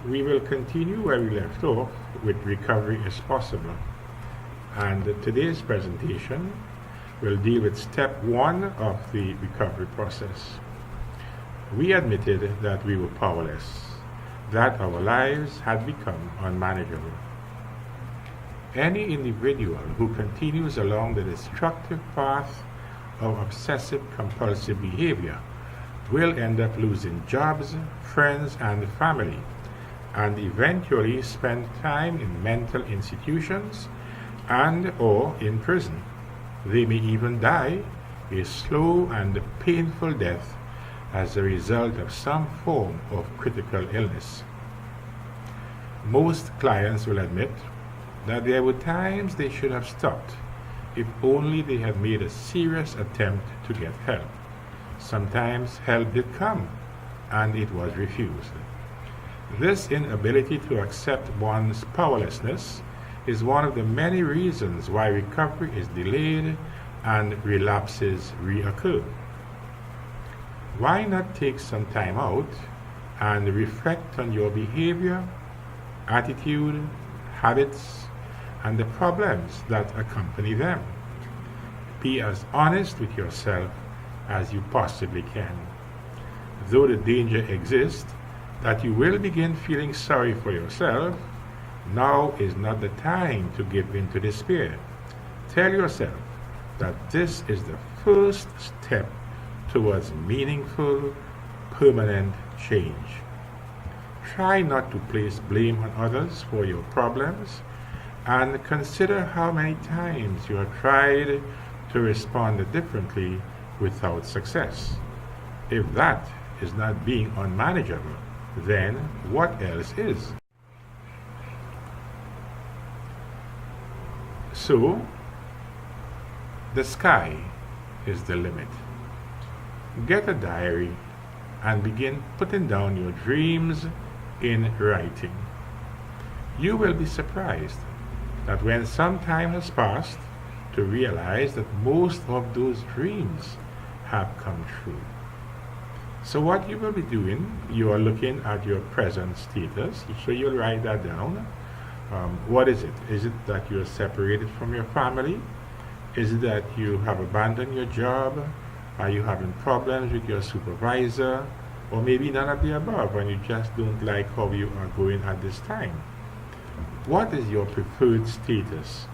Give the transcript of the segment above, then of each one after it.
We will continue where we left off with recovery is possible. And today's presentation will deal with step one of the recovery process. We admitted that we were powerless, that our lives had become unmanageable. Any individual who continues along the destructive path of obsessive compulsive behavior will end up losing jobs, friends, and family, and eventually spend time in mental institutions and or in prison. They may even die a slow and painful death as a result of some form of critical illness. Most clients will admit that there were times they should have stopped if only they had made a serious attempt to get help. Sometimes help did come, and it was refused. This inability to accept one's powerlessness is one of the many reasons why recovery is delayed and relapses reoccur. Why not take some time out and reflect on your behavior, attitude, habits, and the problems that accompany them? Be as honest with yourself as you possibly can. Though the danger exists that you will begin feeling sorry for yourself, now is not the time to give in to despair. Tell yourself that this is the first step towards meaningful, permanent change. Try not to place blame on others for your problems, and consider how many times you have tried to respond differently without success. If that is not being unmanageable, then what else is? So, the sky is the limit. Get a diary and begin putting down your dreams in writing. You will be surprised that when some time has passed, to realize that most of those dreams have come true. So what you will be doing, you are looking at your present status, so you'll write that down. What is it? Is it that you're separated from your family? Is it that you have abandoned your job? Are you having problems with your supervisor? Or maybe none of the above, and you just don't like how you are going at this time. What is your preferred status?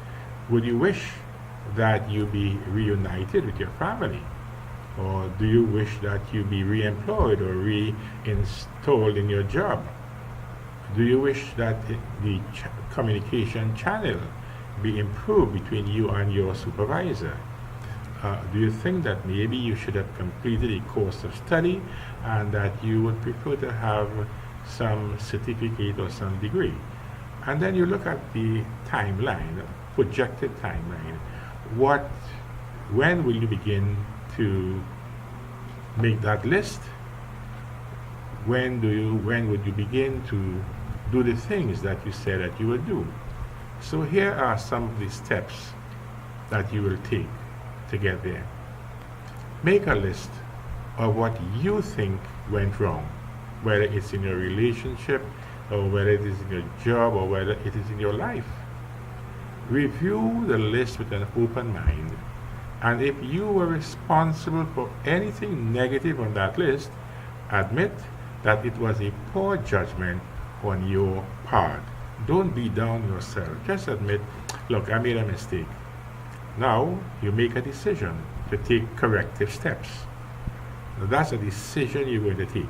Would you wish that you be reunited with your family? Or do you wish that you be re-employed or reinstalled in your job? Do you wish that the communication channel be improved between you and your supervisor? Do you think that maybe you should have completed a course of study and that you would prefer to have some certificate or some degree? And then you look at the timeline, projected timeline. When will you begin to make that list? When would you begin to do the things that you said that you would do? So here are some of the steps that you will take to get there. Make a list of what you think went wrong, whether it's in your relationship, or whether it is in your job, or whether it is in your life. Review the list with an open mind, and if you were responsible for anything negative on that list, admit that it was a poor judgment on your part. Don't beat down yourself. Just admit, look, I made a mistake. Now you make a decision to take corrective steps. Now, that's a decision you're going to take.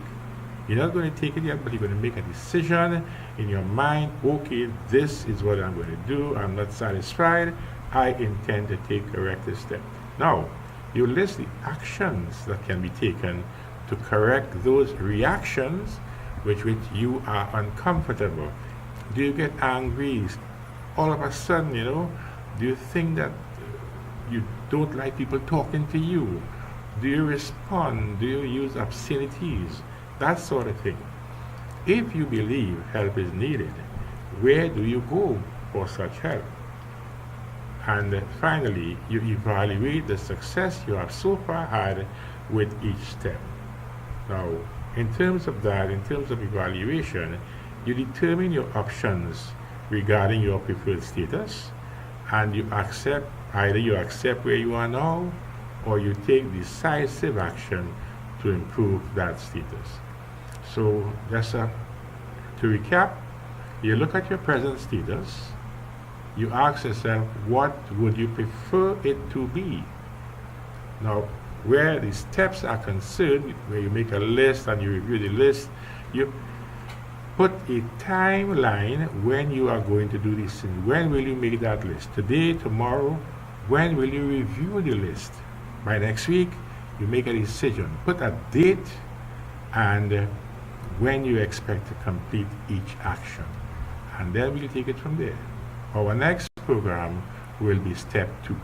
You're not going to take it yet, but you're going to make a decision in your mind. Okay, this is what I'm going to do. I'm not satisfied. I intend to take corrective steps. Now, you list the actions that can be taken to correct those reactions with which you are uncomfortable. Do you get angry all of a sudden, Do you think that you don't like people talking to you? Do you respond? Do you use obscenities? That sort of thing. If you believe help is needed, where do you go for such help? And finally, you evaluate the success you have so far had with each step. Now, in terms of evaluation, You determine your options regarding your preferred status, and you accept, either you accept where you are now, or you take decisive action to improve that status. So just to recap, you look at your present status, you ask yourself, what would you prefer it to be? Now, where the steps are concerned, where you make a list and you review the list, you put a timeline when you are going to do this thing. When will you make that list? Today, tomorrow? When will you review the list? By next week, you make a decision. Put a date and when you expect to complete each action. And then we'll take it from there. Our next program will be step 2.